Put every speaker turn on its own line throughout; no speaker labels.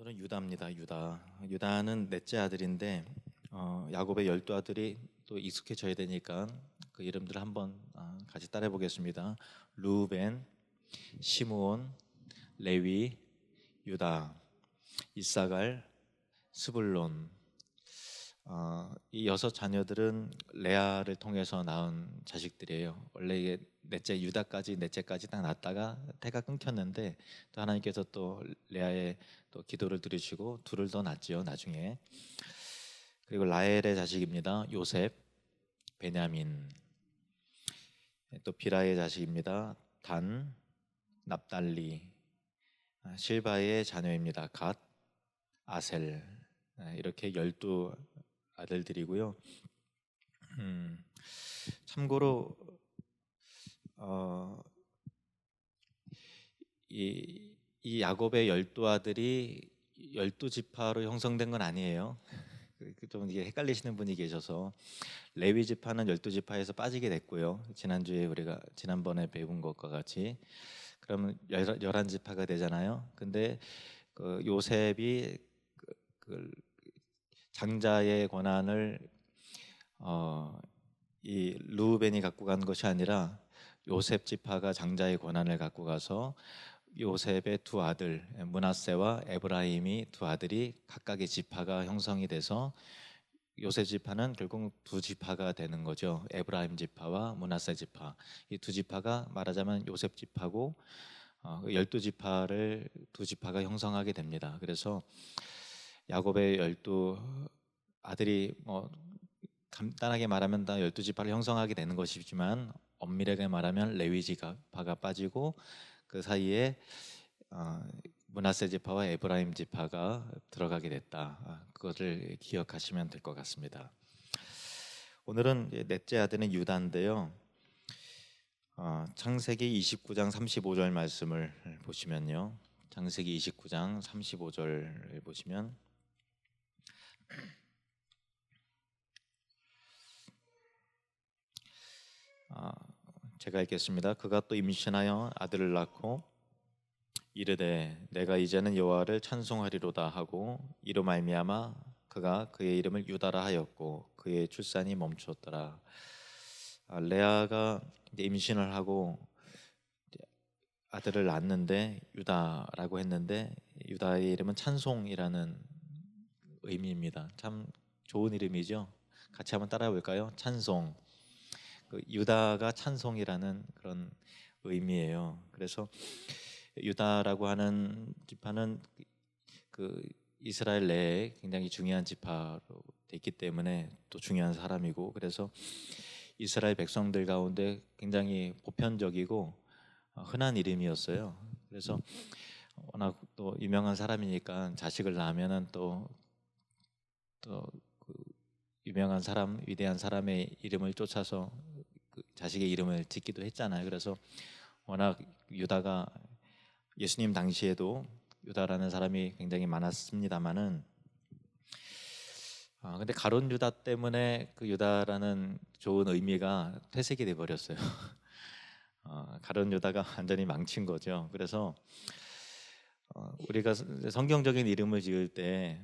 오늘은 유다입니다. 유다는 넷째 아들인데 야곱의 12아들이 또 익숙해져야 되니까 그 이름들을 한번 같이 따라해 보겠습니다. 루벤, 시므온, 레위, 유다, 이사갈, 스불론. 이 여섯 자녀들은 레아를 통해서 낳은 자식들이에요. 원래 이게 넷째까지 딱 낳다가 태가 끊겼는데 또 하나님께서 또 레아의 또 기도를 들으시고 둘을 더 낳지요, 나중에. 그리고 라헬의 자식입니다. 요셉, 베냐민. 또 비라의 자식입니다. 단, 납달리. 실바의 자녀입니다. 갓, 아셀. 이렇게 12아들들이고요. 참고로 어, 이 야곱의 12아들이 12지파로 형성된 건 아니에요. 좀 이게 헷갈리시는 분이 계셔서 레위 지파는 12지파에서 빠지게 됐고요. 지난번에 배운 것과 같이 그러면 11지파가 되잖아요. 근데 그 요셉이 그 장자의 권한을 이 르우벤이 갖고 간 것이 아니라 요셉 지파가 장자의 권한을 갖고 가서 요셉의 두 아들 므낫세와 에브라임이 두 아들이 각각의 지파가 형성이 돼서 요셉 지파는 결국 두 지파가 되는 거죠. 에브라임 지파와 므낫세 지파. 이 두 지파가 말하자면 요셉 지파고 12지파를 두 지파가 형성하게 됩니다. 그래서 야곱의 12아들이 간단하게 말하면 다 12지파를 형성하게 되는 것이지만 엄밀하게 말하면 레위 지파가 빠지고 그 사이에 므낫세 지파와 에브라임 지파가 들어가게 됐다. 그것을 기억하시면 될 것 같습니다. 오늘은 넷째 아들은 유다인데요. 창세기 29장 35절 말씀을 보시면요. 창세기 29장 35절을 보시면 제가 읽겠습니다. 그가 또 임신하여 아들을 낳고 이르되 내가 이제는 여호와를 찬송하리로다 하고 이로 말미암아 그가 그의 이름을 유다라 하였고 그의 출산이 멈추었더라. 레아가 이제 임신을 하고 아들을 낳는데 유다라고 했는데 유다의 이름은 찬송이라는 의미입니다. 참 좋은 이름이죠. 같이 한번 따라해 볼까요? 찬송. 유다가 찬송이라는 그런 의미예요. 그래서 유다라고 하는 지파는 그 이스라엘 내에 굉장히 중요한 지파로 있기 때문에 또 중요한 사람이고 그래서 이스라엘 백성들 가운데 굉장히 보편적이고 흔한 이름이었어요. 그래서 워낙 또 유명한 사람이니까 자식을 낳으면은 또그 유명한 사람, 위대한 사람의 이름을 쫓아서 그 자식의 이름을 짓기도 했잖아요. 그래서 워낙 유다가 예수님 당시에도 유다라는 사람이 굉장히 많았습니다만은 근데 가룟 유다 때문에 그 유다라는 좋은 의미가 퇴색이 돼 버렸어요. 가룟 유다가 완전히 망친 거죠. 그래서 우리가 성경적인 이름을 지을 때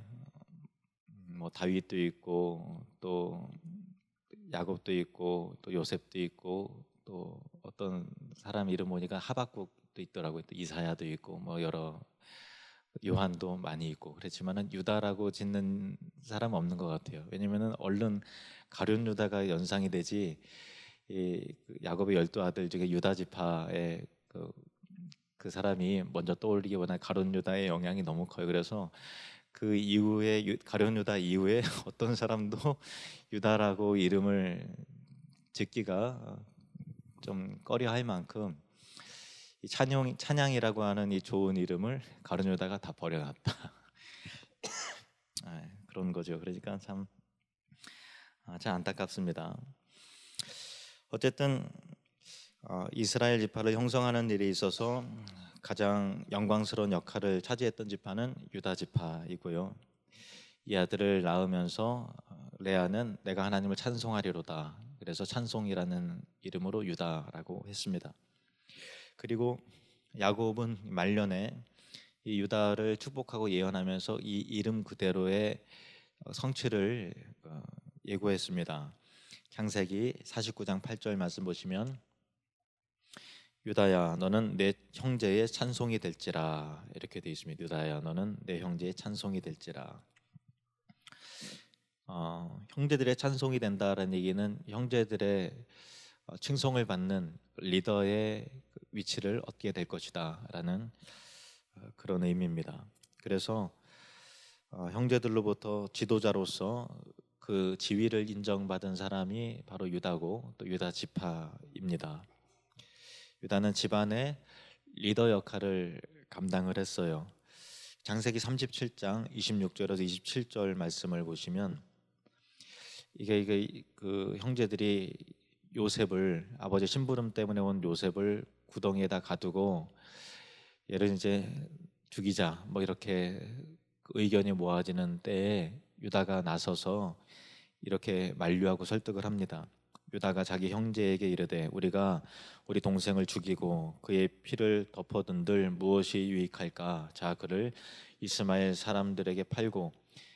뭐 다윗도 있고 또 야곱도 있고 또 요셉도 있고 또 어떤 사람 이름 보니까 하박국도 있더라고요. 또 이사야도 있고 뭐 여러 요한도 많이 있고 그렇지만은 유다라고 짓는 사람 없는 것 같아요. 왜냐면은 얼른 가룟 유다가 연상이 되지 그 야곱의 12아들 중에 유다 지파의 그 사람이 먼저 떠올리기보다 가룟 유다의 영향이 너무 커요. 그래서 그 이후에 가룟 유다 이후에 어떤 사람도 유다라고 이름을 짓기가 좀 꺼려할 만큼 이 찬양이라고 하는 이 좋은 이름을 가룟 유다가 다 버려놨다. 그런 거죠. 그러니까 참 안타깝습니다. 어쨌든 이스라엘 지파를 형성하는 일에 있어서 가장 영광스러운 역할을 차지했던 지파는 유다 지파이고요. 이 아들을 낳으면서 레아는 내가 하나님을 찬송하리로다. 그래서 찬송이라는 이름으로 유다라고 했습니다. 그리고 야곱은 말년에 이 유다를 축복하고 예언하면서 이 이름 그대로의 성취를 예고했습니다. 창세기 49장 8절 말씀 보시면 유다야 너는 내 형제의 찬송이 될지라 이렇게 되어 있습니다. 유다야 너는 내 형제의 찬송이 될지라. 형제들의 찬송이 된다라는 얘기는 형제들의 칭송을 받는 리더의 위치를 얻게 될 것이다라는 그런 의미입니다. 그래서 형제들로부터 지도자로서 그 지위를 인정받은 사람이 바로 유다고 또 유다 지파입니다. 유다는 집안의 리더 역할을 감당을 했어요. 창세기 37장 26절에서 27절 말씀을 보시면 이게 그 형제들이 요셉을 아버지 심부름 때문에 온 요셉을 구덩이에다 가두고 얘를 이제 죽이자 뭐 이렇게 의견이 모아지는 때에 유다가 나서서 이렇게 만류하고 설득을 합니다. 유다가 자기 형제에게 이르되 우리가 우리 동생을 죽이고 그의 피를 덮어둔들 무엇이 유익할까? 자 그를 이스마엘 사람들에게 팔고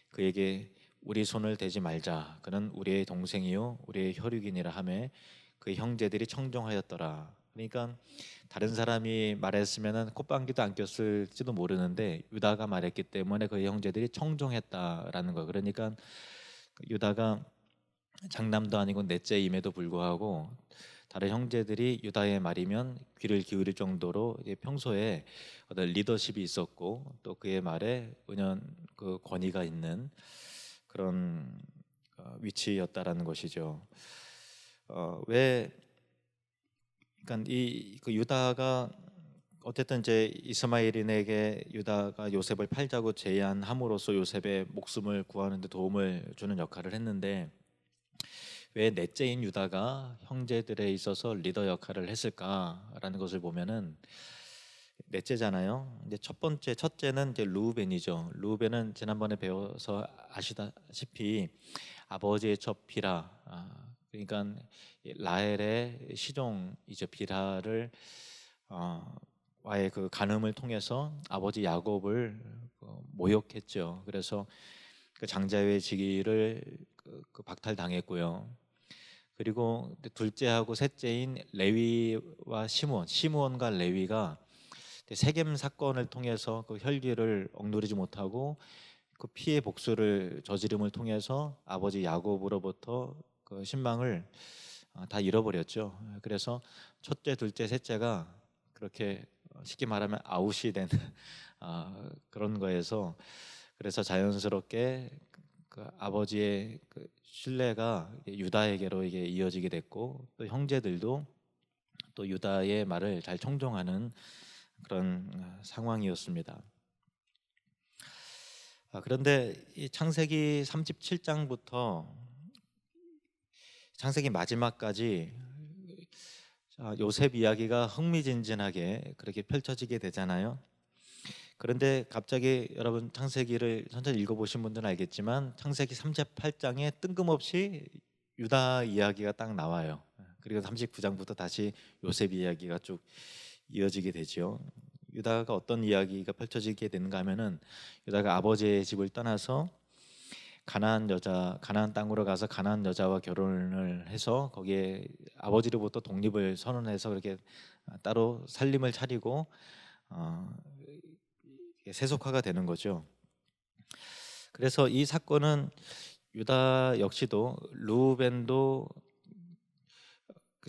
그에게 우리 손을 대지 말자. 그는 우리의 동생이요 우리의 혈육이니라 하매 그 형제들이 청종하였더라. 그러니까 다른 사람이 말했으면은 콧방귀도 안 꼈을지도 모르는데 유다가 말했기 때문에 그 형제들이 청종했다라는 거. 그러니까 유다가 장남도 아니고 넷째임에도 불구하고 다른 형제들이 유다의 말이면 귀를 기울일 정도로 평소에 어떤 리더십이 있었고 또 그의 말에 은연 그 권위가 있는 그런 위치였다라는 것이죠. 왜 그러니까 그 유다가 어쨌든 이제 이스마엘인에게 유다가 요셉을 팔자고 제안함으로써 요셉의 목숨을 구하는 데 도움을 주는 역할을 했는데 왜 넷째인 유다가 형제들에 있어서 리더 역할을 했을까라는 것을 보면은 넷째잖아요. 근데 첫째는 이제 루벤이죠. 루벤은 지난번에 배워서 아시다시피 아버지의 첫 비라, 그러니까 라헬의 시종이죠. 비라를 와의 그 간음을 통해서 아버지 야곱을 모욕했죠. 그래서 그 장자의 직위를 그 박탈당했고요. 그리고 둘째하고 셋째인 레위와 시므온과 레위가 세겜 사건을 통해서 그 혈기를 억누르지 못하고 그 피해 복수를 저지름을 통해서 아버지 야곱으로부터 그 신망을 다 잃어버렸죠. 그래서 첫째, 둘째, 셋째가 그렇게 쉽게 말하면 아웃이 된 그런 거에서 그래서 자연스럽게 그 아버지의 그 신뢰가 유다에게로 이게 이어지게 됐고 또 형제들도 또 유다의 말을 잘 청종하는 그런 상황이었습니다. 그런데 이 창세기 37장부터 창세기 마지막까지 요셉 이야기가 흥미진진하게 그렇게 펼쳐지게 되잖아요. 그런데 갑자기 여러분 창세기를 천천히 읽어보신 분들은 알겠지만 창세기 38장에 뜬금없이 유다 이야기가 딱 나와요. 그리고 39장부터 다시 요셉 이야기가 쭉 이어지게 되죠. 유다가 어떤 이야기가 펼쳐지게 되는가 하면은 유다가 아버지의 집을 떠나서 가나안 땅으로 가서 가나안 여자와 결혼을 해서 거기에 아버지로부터 독립을 선언해서 그렇게 따로 살림을 차리고 세속화가 되는 거죠. 그래서 이 사건은 유다 역시도 루벤도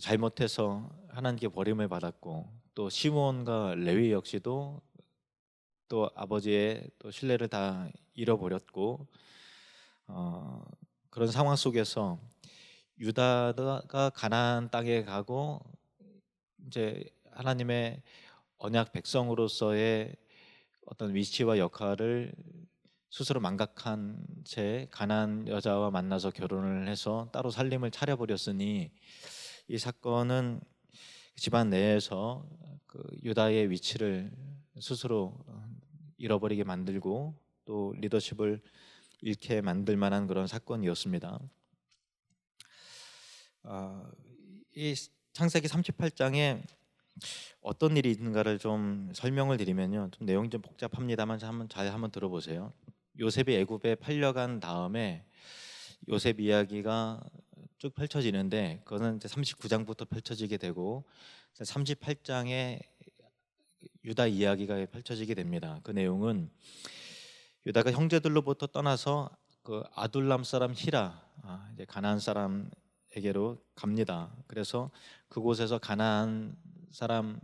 잘못해서 하나님께 버림을 받았고 또 시므온과 레위 역시도 또 아버지의 또 신뢰를 다 잃어버렸고 그런 상황 속에서 유다가 가나안 땅에 가고 이제 하나님의 언약 백성으로서의 어떤 위치와 역할을 스스로 망각한 채 가나안 여자와 만나서 결혼을 해서 따로 살림을 차려버렸으니 이 사건은 집안 내에서 그 유다의 위치를 스스로 잃어버리게 만들고 또 리더십을 잃게 만들 만한 그런 사건이었습니다. 이 창세기 38장에 어떤 일이 있는가를 좀 설명을 드리면요. 좀 내용이 좀 복잡합니다만 한번 들어보세요. 요셉이 애굽에 팔려간 다음에 요셉 이야기가 쭉 펼쳐지는데 그거는 이제 39장부터 펼쳐지게 되고 38장에 유다 이야기가 펼쳐지게 됩니다. 그 내용은 유다가 형제들로부터 떠나서 그 아둘람 사람 히라, 이제 가나안 사람에게로 갑니다. 그래서 그곳에서 가나안 사람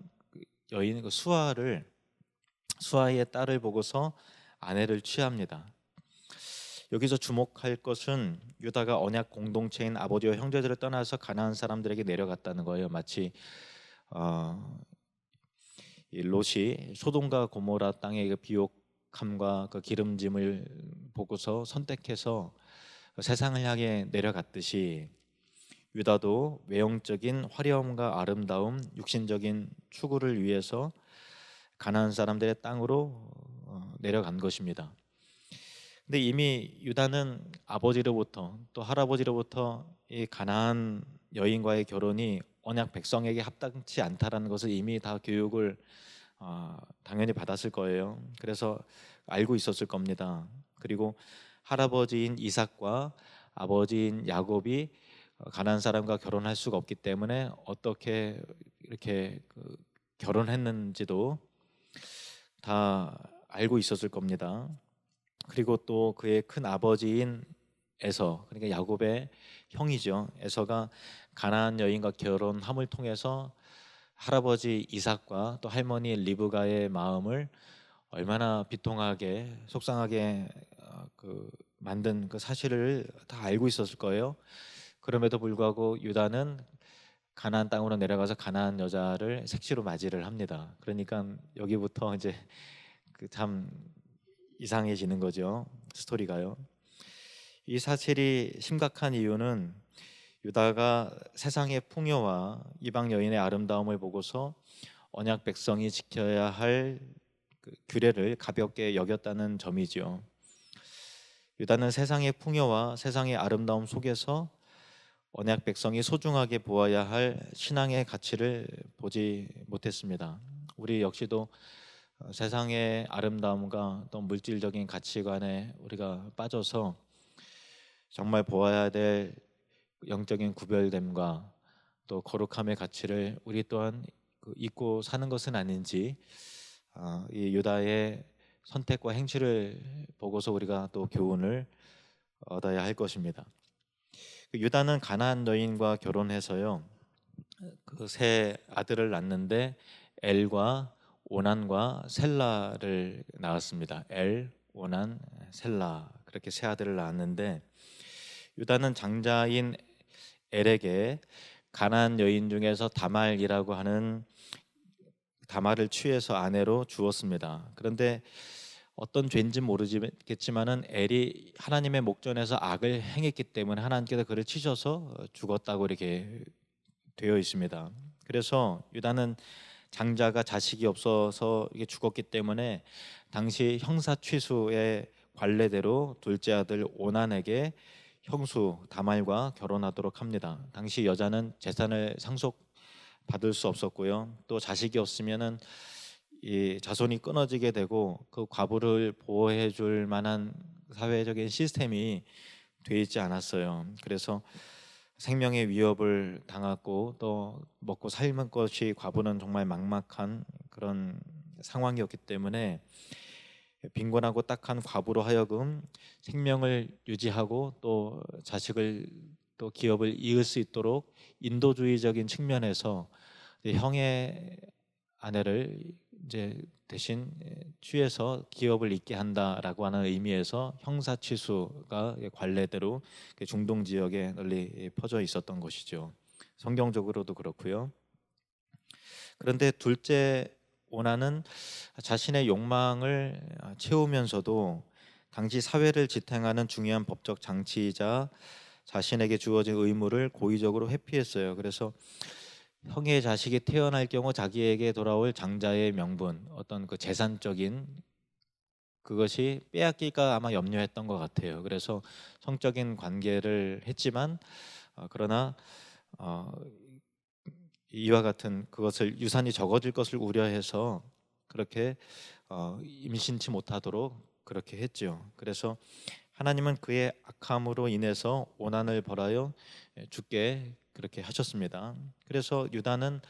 여인 그 수아의 딸을 보고서 아내를 취합니다. 여기서 주목할 것은 유다가 언약 공동체인 아버지와 형제들을 떠나서 가나안 사람들에게 내려갔다는 거예요. 마치 이 롯이 소돔과 고모라 땅의 그 비옥함과 그 기름짐을 보고서 선택해서 세상을 향해 내려갔듯이 유다도 외형적인 화려함과 아름다움, 육신적인 추구를 위해서 가나안 사람들의 땅으로 내려간 것입니다. 근데 이미 유다는 아버지로부터 또 할아버지로부터 이 가나안 여인과의 결혼이 언약 백성에게 합당치 않다라는 것을 이미 다 교육을 당연히 받았을 거예요. 그래서 알고 있었을 겁니다. 그리고 할아버지인 이삭과 아버지인 야곱이 가나안 사람과 결혼할 수가 없기 때문에 어떻게 이렇게 결혼했는지도 다 알고 있었을 겁니다. 그리고 또 그의 큰 아버지인 에서, 그러니까 야곱의 형이죠. 에서가 가나안 여인과 결혼함을 통해서 할아버지 이삭과 또 할머니 리브가의 마음을 얼마나 비통하게 속상하게 만든 그 사실을 다 알고 있었을 거예요. 그럼에도 불구하고 유다는 가나안 땅으로 내려가서 가나안 여자를 색시로 맞이를 합니다. 그러니까 여기부터 이제 참 이상해지는 거죠. 스토리가요. 이 사실이 심각한 이유는 유다가 세상의 풍요와 이방 여인의 아름다움을 보고서 언약 백성이 지켜야 할 규례를 가볍게 여겼다는 점이지요. 유다는 세상의 풍요와 세상의 아름다움 속에서 언약 백성이 소중하게 보아야 할 신앙의 가치를 보지 못했습니다. 우리 역시도 세상의 아름다움과 또 물질적인 가치관에 우리가 빠져서 정말 보아야 될 영적인 구별됨과 또 거룩함의 가치를 우리 또한 잊고 사는 것은 아닌지, 이 유다의 선택과 행실을 보고서 우리가 또 교훈을 얻어야 할 것입니다. 유다는 가나안 여인과 결혼해서요, 그 세 아들을 낳는데 엘과 오난과 셀라를 낳았습니다. 엘, 오난, 셀라, 그렇게 세 아들을 낳았는데 유다는 장자인 엘에게 가나안 여인 중에서 다말이라고 하는 다말을 취해서 아내로 주었습니다. 그런데 어떤 죄인지 모르겠지만은 엘이 하나님의 목전에서 악을 행했기 때문에 하나님께서 그를 치셔서 죽었다고 이렇게 되어 있습니다. 그래서 유다는 장자가 자식이 없어서 이게 죽었기 때문에 당시 형사취수의 관례대로 둘째 아들 오난에게 형수 다말과 결혼하도록 합니다. 당시 여자는 재산을 상속받을 수 없었고요. 또 자식이 없으면은 이 자손이 끊어지게 되고 그 과부를 보호해 줄 만한 사회적인 시스템이 돼 있지 않았어요. 그래서 생명의 위협을 당하고 또 먹고 살는 것이 과부는 정말 막막한 그런 상황이었기 때문에 빈곤하고 딱한 과부로 하여금 생명을 유지하고 또 자식을 또 기업을 이을 수 있도록 인도주의적인 측면에서 형의 아내를 이제 대신 취해서 기업을 잇게 한다라고 하는 의미에서 형사취수가 관례대로 중동 지역에 널리 퍼져 있었던 것이죠. 성경적으로도 그렇고요. 그런데 둘째 오나는 자신의 욕망을 채우면서도 당시 사회를 지탱하는 중요한 법적 장치이자 자신에게 주어진 의무를 고의적으로 회피했어요. 그래서 형의 자식이 태어날 경우 자기에게 돌아올 장자의 명분, 어떤 그 재산적인 그것이 빼앗길까 아마 염려했던 것 같아요. 그래서 성적인 관계를 했지만 그러나 어, 이와 같은 그것을 유산이 적어질 것을 우려해서 그렇게 임신치 못하도록 그렇게 했죠. 그래서 하나님은 그의 악함으로 인해서 오난을 벌하여 죽게 그렇게 하셨습니다. 그래서 유다는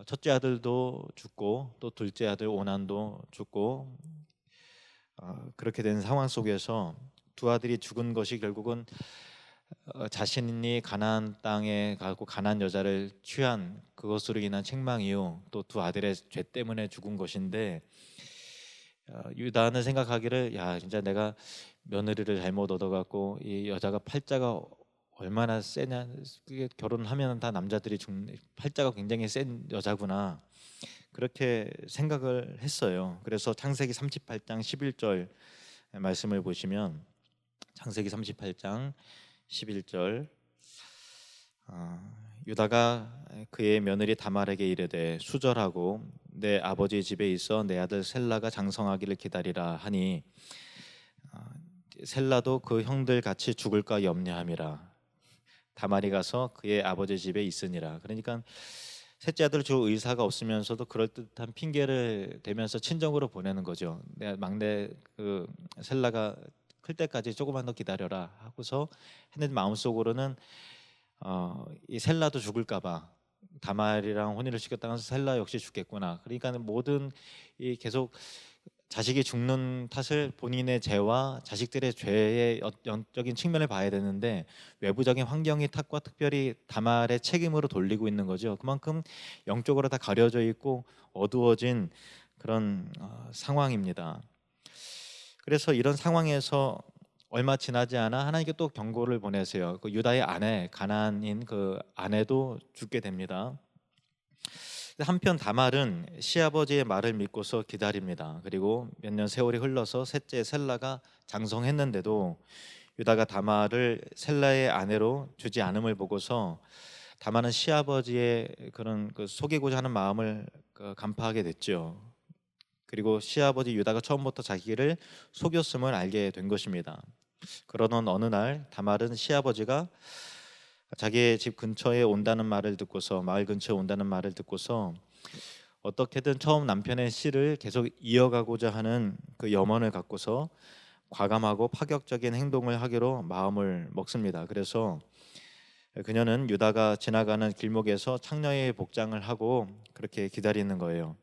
첫째 아들도 죽고 또 둘째 아들 오난도 죽고 그렇게 된 상황 속에서 두 아들이 죽은 것이 결국은 자신이 가나안 땅에 가고 가나안 여자를 취한 그것으로 인한 책망이요 또 두 아들의 죄 때문에 죽은 것인데 유다는 생각하기를 야 진짜 내가 며느리를 잘못 얻어갖고 이 여자가 팔자가 얼마나 세냐 그게 결혼하면 다 남자들이 죽는 팔자가 굉장히 센 여자구나 그렇게 생각을 했어요. 그래서 창세기 38장 11절 말씀을 보시면 창세기 38장 11절 유다가 그의 며느리 다말에게 이르되 수절하고 내 아버지 집에 있어 내 아들 셀라가 장성하기를 기다리라 하니 셀라도 그 형들 같이 죽을까 염려함이라 다말이 가서 그의 아버지 집에 있으니라. 그러니까 셋째 아들 줄 의사가 없으면서도 그럴듯한 핑계를 대면서 친정으로 보내는 거죠. 내 막내 그 셀라가 클 때까지 조금만 더 기다려라 하고서 했는데 마음속으로는 이 셀라도 죽을까봐 다말이랑 혼인을 시켰다가 셀라 역시 죽겠구나. 그러니까 모든 이 계속 자식이 죽는 탓을 본인의 죄와 자식들의 죄의 영적인 측면을 봐야 되는데 외부적인 환경의 탓과 특별히 다말의 책임으로 돌리고 있는 거죠. 그만큼 영적으로 다 가려져 있고 어두워진 그런 상황입니다. 그래서 이런 상황에서 얼마 지나지 않아 하나님께 또 경고를 보내세요. 그 유다의 아내 가나안인 그 아내도 죽게 됩니다. 한편 다말은 시아버지의 말을 믿고서 기다립니다. 그리고 몇 년 세월이 흘러서 셋째 셀라가 장성했는데도 유다가 다말을 셀라의 아내로 주지 않음을 보고서 다말은 시아버지의 그런 그 속이고자 하는 마음을 간파하게 됐죠. 그리고 시아버지 유다가 처음부터 자기를 속였음을 알게 된 것입니다. 그러던 어느 날 다말은 시아버지가 자기의 집 근처에 온다는 말을 듣고서 마을 근처에 온다는 말을 듣고서 어떻게든 처음 남편의 씨를 계속 이어가고자 하는 그 염원을 갖고서 과감하고 파격적인 행동을 하기로 마음을 먹습니다. 그래서 그녀는 유다가 지나가는 길목에서 창녀의 복장을 하고 그렇게 기다리는 거예요.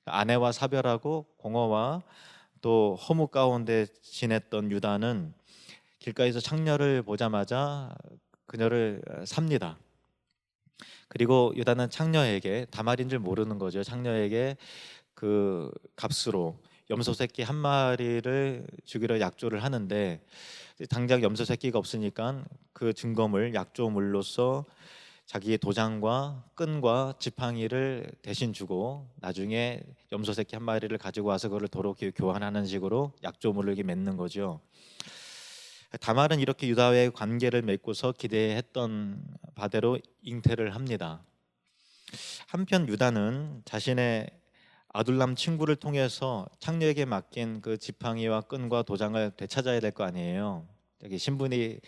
아내와 사별하고 공허와 또 허무 가운데 지냈던 유다는 길가에서 창녀를 보자마자 그녀를 삽니다. 그리고 유다는 창녀에게 다말인 줄 모르는 거죠. 창녀에게 그 값으로 염소 새끼 한 마리를 주기로 약조를 하는데 당장 염소 새끼가 없으니까 그 증거물 약조물로서 자기의 도장과 끈과 지팡이를 대신 주고 나중에 염소 새끼 한 마리를 가지고 와서 그걸 도로 교환하는 식으로 약조물을 이렇게 맺는 거죠. 다말은 이렇게 유다와의 관계를 맺고서 기대했던 바대로 잉태를 합니다. 한편 유다는 자신의 아둘람 친구를 통해서 창녀에게 맡긴 그 지팡이와 끈과 도장을 되찾아야 될 거 아니에요. 여기 신분이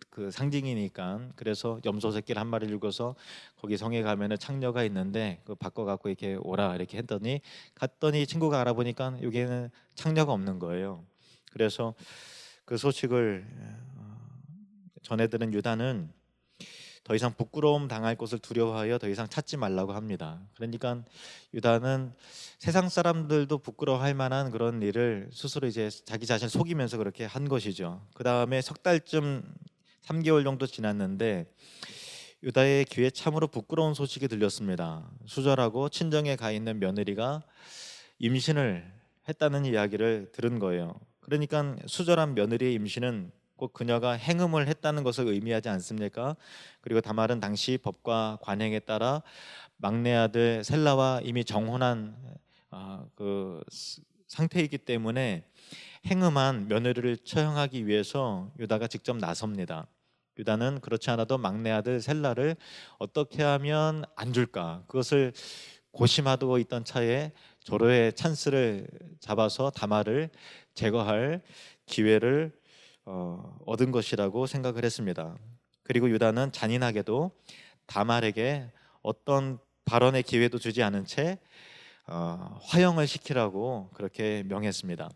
그 상징이니까. 그래서 염소 새끼를 한 마리를 죽어서 거기 성에 가면은 창녀가 있는데 그 바꿔 갖고 이렇게 오라 이렇게 했더니 갔더니 친구가 알아보니까 여기에는 창녀가 없는 거예요. 그래서 그 소식을 전해들은 유다는 더 이상 부끄러움 당할 것을 두려워하여 더 이상 찾지 말라고 합니다. 그러니까 유다는 세상 사람들도 부끄러워할 만한 그런 일을 스스로 이제 자기 자신을 속이면서 그렇게 한 것이죠. 그 다음에 석 달쯤 3개월 정도 지났는데 유다의 귀에 참으로 부끄러운 소식이 들렸습니다. 수절하고 친정에 가 있는 며느리가 임신을 했다는 이야기를 들은 거예요. 그러니까 수절한 며느리의 임신은 꼭 그녀가 행음을 했다는 것을 의미하지 않습니까? 그리고 다말은 당시 법과 관행에 따라 막내 아들 셀라와 이미 정혼한 그 상태이기 때문에 행음한 며느리를 처형하기 위해서 유다가 직접 나섭니다. 유다는 그렇지 않아도 막내 아들 셀라를 어떻게 하면 안 줄까 그것을 고심하고 있던 차에 절호의 찬스를 잡아서 다말을 제거할 기회를 얻은 것이라고 생각을 했습니다. 그리고 유다는 잔인하게도 다말에게 어떤 발언의 기회도 주지 않은 채 화형을 시키라고 그렇게 명했습니다.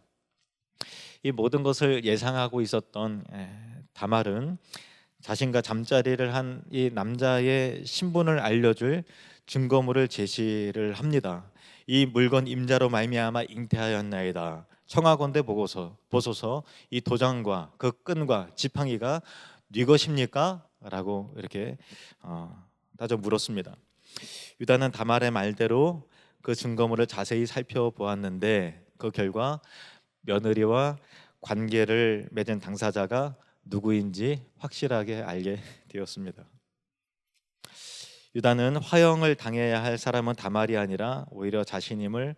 이 모든 것을 예상하고 있었던 다말은 자신과 잠자리를 한 이 남자의 신분을 알려줄 증거물을 제시를 합니다. 이 물건 임자로 말미암아 잉태하였나이다. 청하건대 보소서 이 도장과 그 끈과 지팡이가 네 것입니까? 라고 이렇게 따져 물었습니다. 유다는 다말의 말대로 그 증거물을 자세히 살펴보았는데 그 결과 며느리와 관계를 맺은 당사자가 누구인지 확실하게 알게 되었습니다. 유다는 화형을 당해야 할 사람은 다말이 아니라 오히려 자신임을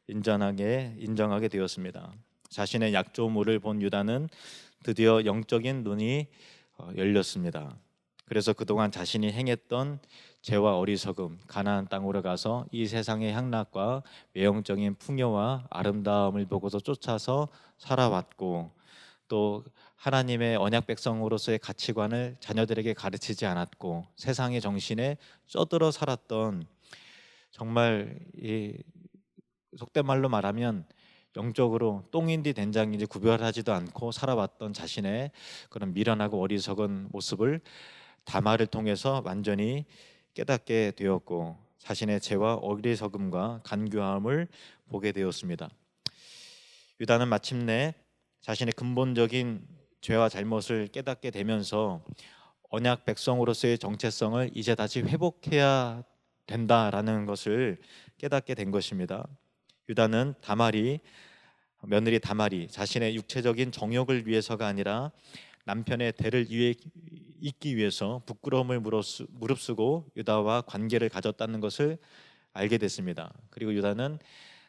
인정하게 되었습니다. 자신의 약조물을 본 유다는 드디어 영적인 눈이 열렸습니다. 그래서 그동안 자신이 행했던 죄와 어리석음, 가나안 땅으로 가서 이 세상의 향락과 외형적인 풍요와 아름다움을 보고서 쫓아서 살아왔고, 또 하나님의 언약 백성으로서의 가치관을 자녀들에게 가르치지 않았고, 세상의 정신에 쩌들어 살았던, 정말 이 속된 말로 말하면 영적으로 똥인지 된장인지 구별하지도 않고 살아왔던 자신의 그런 미련하고 어리석은 모습을 다말을 통해서 완전히 깨닫게 되었고, 자신의 죄와 어리석음과 간교함을 보게 되었습니다. 유다는 마침내 자신의 근본적인 죄와 잘못을 깨닫게 되면서 언약 백성으로서의 정체성을 이제 다시 회복해야 된다라는 것을 깨닫게 된 것입니다. 유다는 며느리 다말이 자신의 육체적인 정욕을 위해서가 아니라 남편의 대를 잇기 위해서 부끄러움을 무릅쓰고 유다와 관계를 가졌다는 것을 알게 됐습니다. 그리고 유다는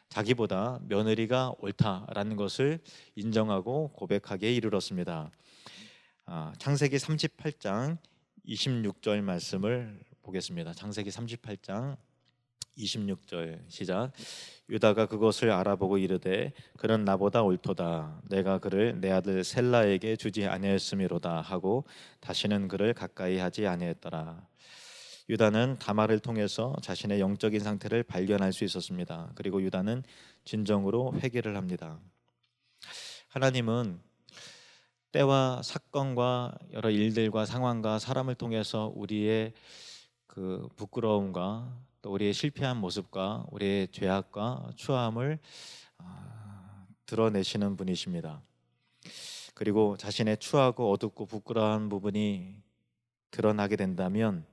자기보다 며느리가 옳다라는 것을 인정하고 고백하기에 이르렀습니다. 창세기 38장 26절 말씀을 보겠습니다. 창세기 38장 26절 시작. 유다가 그것을 알아보고 이르되 그는 나보다 옳도다. 내가 그를 내 아들 셀라에게 주지 아니하였음이로다 하고 다시는 그를 가까이 하지 아니했더라. 유다는 다말을 통해서 자신의 영적인 상태를 발견할 수 있었습니다. 그리고 유다는 진정으로 회개를 합니다. 하나님은 때와 사건과 여러 일들과 상황과 사람을 통해서 우리의 그 부끄러움과 또 우리의 실패한 모습과 우리의 죄악과 추함을 드러내시는 분이십니다. 그리고 자신의 추하고 어둡고 부끄러운 부분이 드러나게 된다면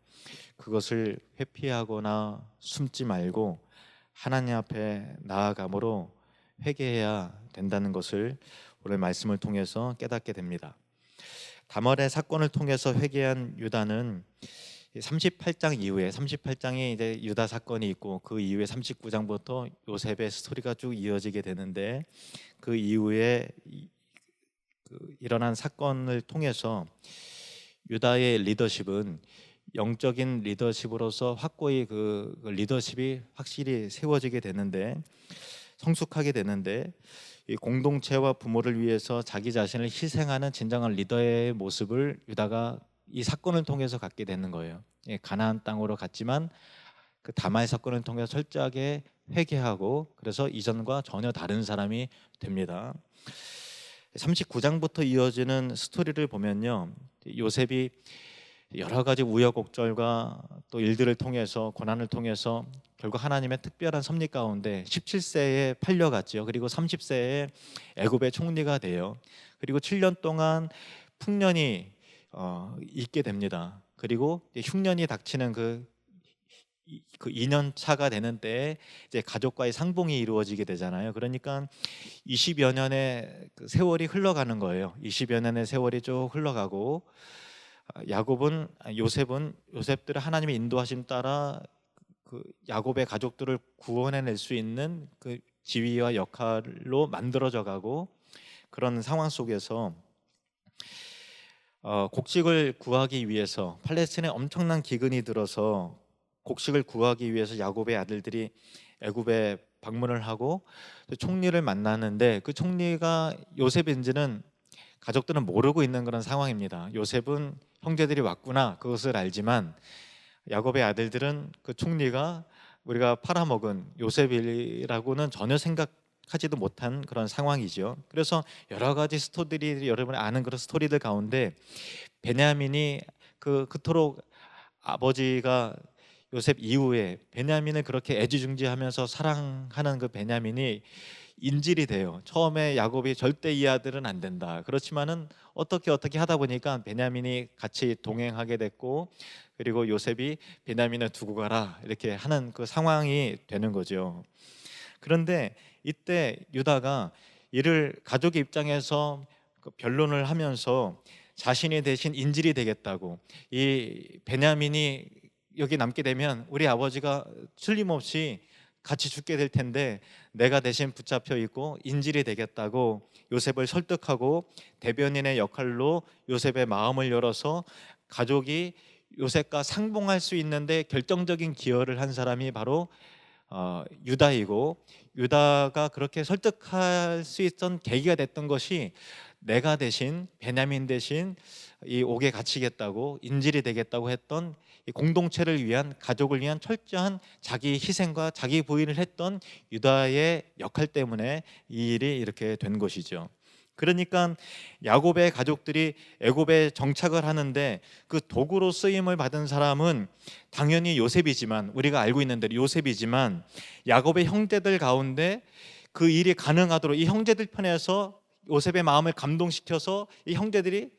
그것을 회피하거나 숨지 말고 하나님 앞에 나아감으로 회개해야 된다는 것을 오늘 말씀을 통해서 깨닫게 됩니다. 다말의 사건을 통해서 회개한 유다는 38장 이후에 38장에 이제 유다 사건이 있고 그 이후에 39장부터 요셉의 스토리가 쭉 이어지게 되는데 그 이후에 일어난 사건을 통해서 유다의 리더십은 영적인 리더십으로서 확고히 그 리더십이 확실히 세워지게 되는데 성숙하게 되는데 이 공동체와 부모를 위해서 자기 자신을 희생하는 진정한 리더의 모습을 유다가 이 사건을 통해서 갖게 되는 거예요. 가나안 땅으로 갔지만 그 다말 사건을 통해서 철저하게 회개하고 그래서 이전과 전혀 다른 사람이 됩니다. 39장부터 이어지는 스토리를 보면요, 요셉이 여러 가지 우여곡절과 또 일들을 통해서 고난을 통해서 결국 하나님의 특별한 섭리 가운데 17세에 팔려갔죠. 그리고 30세에 애굽의 총리가 돼요. 그리고 7년 동안 풍년이 있게 됩니다. 그리고 흉년이 닥치는 그 2년 차가 되는 때에 이제 가족과의 상봉이 이루어지게 되잖아요. 그러니까 20여 년의 그 세월이 흘러가는 거예요. 20여 년의 세월이 쭉 흘러가고 요셉들을 하나님의 인도하심 따라 그 야곱의 가족들을 구원해낼 수 있는 그 지위와 역할로 만들어져 가고 그런 상황 속에서 곡식을 구하기 위해서 팔레스틴에 엄청난 기근이 들어서 곡식을 구하기 위해서 야곱의 아들들이 애굽에 방문을 하고 총리를 만나는데 그 총리가 요셉인지는 가족들은 모르고 있는 그런 상황입니다. 요셉은 형제들이 왔구나 그것을 알지만 야곱의 아들들은 그 총리가 우리가 팔아먹은 요셉이라고는 전혀 생각하지도 못한 그런 상황이죠. 그래서 여러 가지 스토리들이 여러분이 아는 그런 스토리들 가운데 베냐민이 그토록 아버지가 요셉 이후에 베냐민을 그렇게 애지중지하면서 사랑하는 그 베냐민이 인질이 돼요. 처음에 야곱이 절대 이 아들은 안 된다. 그렇지만은 어떻게 하다 보니까 베냐민이 같이 동행하게 됐고, 그리고 요셉이 베냐민을 두고 가라 이렇게 하는 그 상황이 되는 거죠. 그런데 이때 유다가 이를 가족의 입장에서 그 변론을 하면서 자신이 대신 인질이 되겠다고, 이 베냐민이 여기 남게 되면 우리 아버지가 틀림없이 같이 죽게 될 텐데 내가 대신 붙잡혀 있고 인질이 되겠다고 요셉을 설득하고 대변인의 역할로 요셉의 마음을 열어서 가족이 요셉과 상봉할 수 있는데 결정적인 기여를 한 사람이 바로 유다이고, 유다가 그렇게 설득할 수 있던 계기가 됐던 것이 내가 대신 베냐민 대신 이 옥에 갇히겠다고 인질이 되겠다고 했던 이 공동체를 위한, 가족을 위한 철저한 자기 희생과 자기 부인을 했던 유다의 역할 때문에 이 일이 이렇게 된 것이죠. 그러니까 야곱의 가족들이 애굽에 정착을 하는데 그 도구로 쓰임을 받은 사람은 당연히 요셉이지만, 우리가 알고 있는 대로 요셉이지만, 야곱의 형제들 가운데 그 일이 가능하도록 이 형제들 편에서 요셉의 마음을 감동시켜서 이 형제들이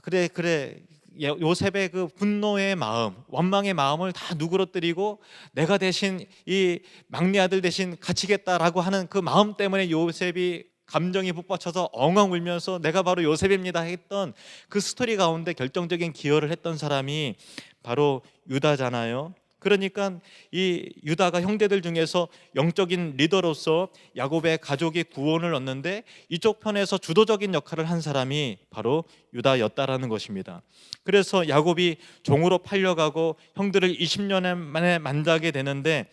그래 요셉의 그 분노의 마음, 원망의 마음을 다 누그러뜨리고 내가 대신 이 막내 아들 대신 갇히겠다라고 하는 그 마음 때문에 요셉이 감정이 북받쳐서 엉엉 울면서 내가 바로 요셉입니다 했던 그 스토리 가운데 결정적인 기여를 했던 사람이 바로 유다잖아요. 그러니까 이 유다가 형제들 중에서 영적인 리더로서 야곱의 가족이 구원을 얻는데 이쪽 편에서 주도적인 역할을 한 사람이 바로 유다였다라는 것입니다. 그래서 야곱이 종으로 팔려가고 형들을 20년 만에 만나게 되는데,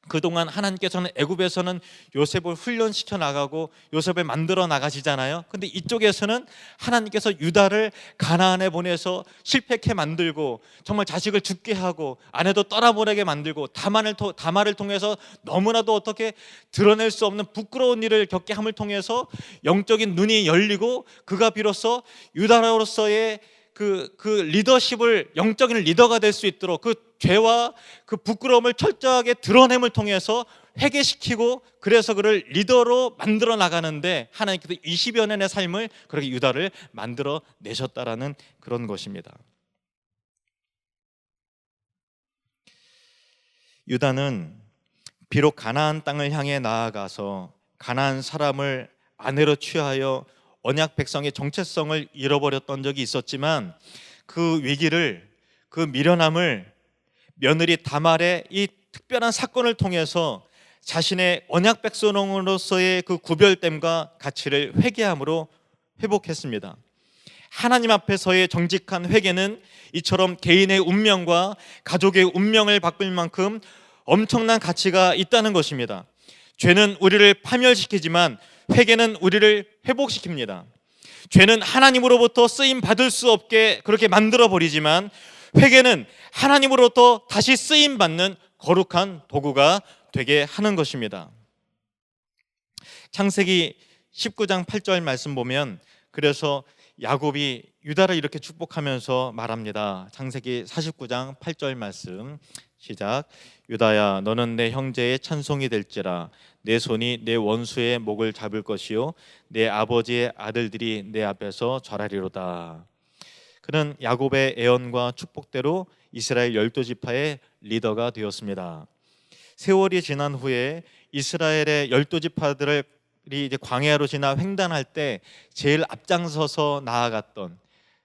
그동안 하나님께서는 애굽에서는 요셉을 훈련시켜 나가고 요셉을 만들어 나가시잖아요. 근데 이쪽에서는 하나님께서 유다를 가나안에 보내서 실패케 만들고 정말 자식을 죽게 하고 아내도 떠나보내게 만들고 다말을 통해서 너무나도 어떻게 드러낼 수 없는 부끄러운 일을 겪게 함을 통해서 영적인 눈이 열리고 그가 비로소 유다로서의 그 리더십을, 영적인 리더가 될 수 있도록 그 죄와 그 부끄러움을 철저하게 드러냄을 통해서 회개시키고, 그래서 그를 리더로 만들어 나가는데 하나님께서 20여 년의 삶을 그렇게 유다를 만들어 내셨다라는 그런 것입니다. 유다는 비록 가나안 땅을 향해 나아가서 가나안 사람을 아내로 취하여 언약 백성의 정체성을 잃어버렸던 적이 있었지만, 그 위기를, 그 미련함을 며느리 다말의 이 특별한 사건을 통해서 자신의 언약 백성으로서의 그 구별됨과 가치를 회개함으로 회복했습니다. 하나님 앞에서의 정직한 회개는 이처럼 개인의 운명과 가족의 운명을 바꿀 만큼 엄청난 가치가 있다는 것입니다. 죄는 우리를 파멸시키지만 회개는 우리를 회복시킵니다. 죄는 하나님으로부터 쓰임 받을 수 없게 그렇게 만들어 버리지만 회개는 하나님으로부터 다시 쓰임 받는 거룩한 도구가 되게 하는 것입니다. 창세기 19장 8절 말씀 보면, 그래서 야곱이 유다를 이렇게 축복하면서 말합니다. 창세기 49장 8절 말씀 시작. 유다야, 너는 내 형제의 찬송이 될지라. 내 손이 내 원수의 목을 잡을 것이요 내 아버지의 아들들이 내 앞에서 절하리로다. 그는 야곱의 애언과 축복대로 이스라엘 12지파의 리더가 되었습니다. 세월이 지난 후에 이스라엘의 12지파들이 이제 광야로 지나 횡단할 때 제일 앞장서서 나아갔던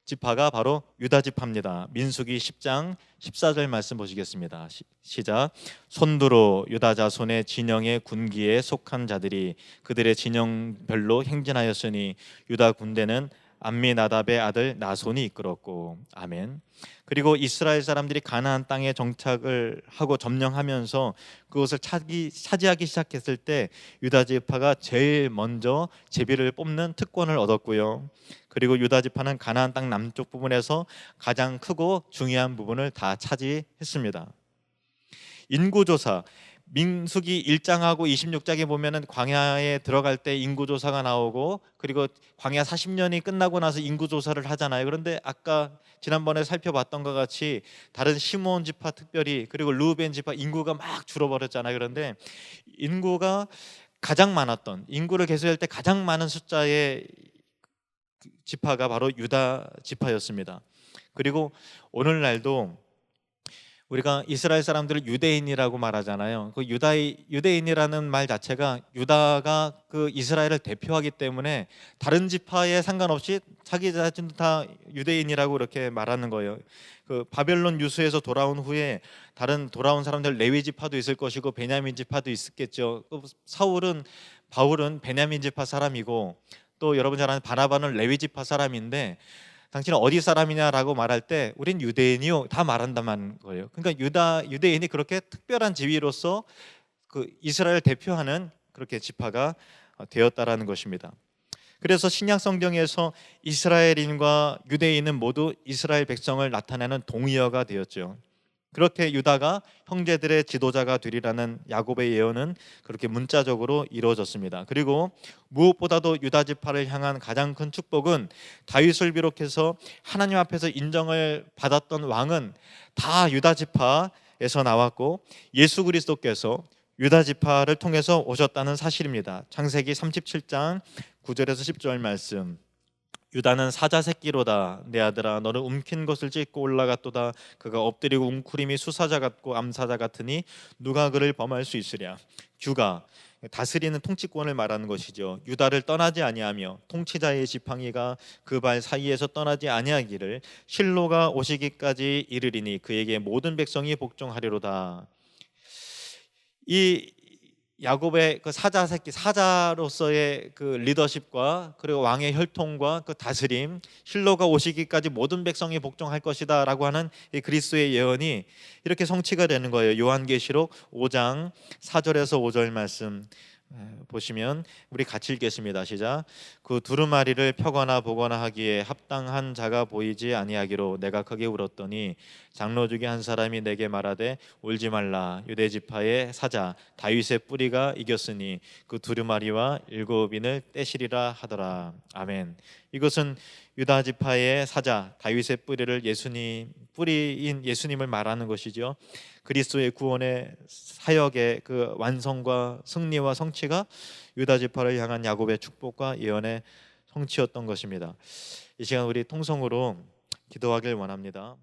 지파가 바로 유다 지파입니다. 민수기 10장 14절 말씀 보시겠습니다. 시작. 손두로 유다 자손의 진영의 군기에 속한 자들이 그들의 진영별로 행진하였으니 유다 군대는 암미나답의 아들 나손이 이끌었고. 아멘. 그리고 이스라엘 사람들이 가나안 땅에 정착을 하고 점령하면서 그것을 차지하기 시작했을 때 유다 지파가 제일 먼저 제비를 뽑는 특권을 얻었고요. 그리고 유다 지파는 가나안 땅 남쪽 부분에서 가장 크고 중요한 부분을 다 차지했습니다. 인구조사, 민수기 1장하고 26장에 보면은 광야에 들어갈 때 인구조사가 나오고, 그리고 광야 40년이 끝나고 나서 인구조사를 하잖아요. 그런데 아까 지난번에 살펴봤던 것 같이 다른 시므온 지파 특별히, 그리고 르우벤 지파 인구가 막 줄어버렸잖아요. 그런데 인구가 가장 많았던, 인구를 계수할 때 가장 많은 숫자의 지파가 바로 유다 지파였습니다. 그리고 오늘날도 우리가 이스라엘 사람들을 유대인이라고 말하잖아요. 그 유대인이라는 말 자체가 유다가 그 이스라엘을 대표하기 때문에 다른 지파에 상관없이 자기 자신도 다 유대인이라고 이렇게 말하는 거예요. 그 바벨론 유수에서 돌아온 후에 다른 돌아온 사람들 레위 지파도 있을 것이고 베냐민 지파도 있었겠죠. 바울은 베냐민 지파 사람이고, 또 여러분 잘 아는 바나바는 레위 지파 사람인데, 당신은 어디 사람이냐라고 말할 때 우린 유대인이요 다 말한다는 거예요. 그러니까 유대인이 그렇게 특별한 지위로서 그 이스라엘 대표하는 그렇게 지파가 되었다라는 것입니다. 그래서 신약 성경에서 이스라엘인과 유대인은 모두 이스라엘 백성을 나타내는 동의어가 되었죠. 그렇게 유다가 형제들의 지도자가 되리라는 야곱의 예언은 그렇게 문자적으로 이루어졌습니다. 그리고 무엇보다도 유다 지파를 향한 가장 큰 축복은 다윗을 비롯해서 하나님 앞에서 인정을 받았던 왕은 다 유다 지파에서 나왔고, 예수 그리스도께서 유다 지파를 통해서 오셨다는 사실입니다. 창세기 37장 9절에서 10절 말씀. 유다는 사자 새끼로다. 내 아들아, 너는 움킨 것을 찢고 올라갔도다. 그가 엎드리고 웅크림이 수사자 같고 암사자 같으니 누가 그를 범할 수 있으랴. 규가, 다스리는 통치권을 말하는 것이죠. 유다를 떠나지 아니하며 통치자의 지팡이가 그 발 사이에서 떠나지 아니하기를 실로가 오시기까지 이르리니 그에게 모든 백성이 복종하리로다. 이 야곱의 그 사자로서의 그 리더십과, 그리고 왕의 혈통과 그 다스림, 실로가 오시기까지 모든 백성이 복종할 것이다라고 하는 이 그리스도의 예언이 이렇게 성취가 되는 거예요. 요한계시록 5장 4절에서 5절 말씀 보시면 우리 같이 읽겠습니다. 시작. 그 두루마리를 펴거나 보거나 하기에 합당한 자가 보이지 아니하기로 내가 크게 울었더니 장로 중에 한 사람이 내게 말하되 울지 말라. 유대 지파의 사자 다윗의 뿌리가 이겼으니 그 두루마리와 일곱인을 떼시리라 하더라. 아멘. 이것은 유다 지파의 사자 다윗의 뿌리를 뿌리인 예수님을 말하는 것이죠. 그리스도의 구원의 사역의 그 완성과 승리와 성취가 유다 지파를 향한 야곱의 축복과 예언의 성취였던 것입니다. 이 시간 우리 통성으로 기도하길 원합니다.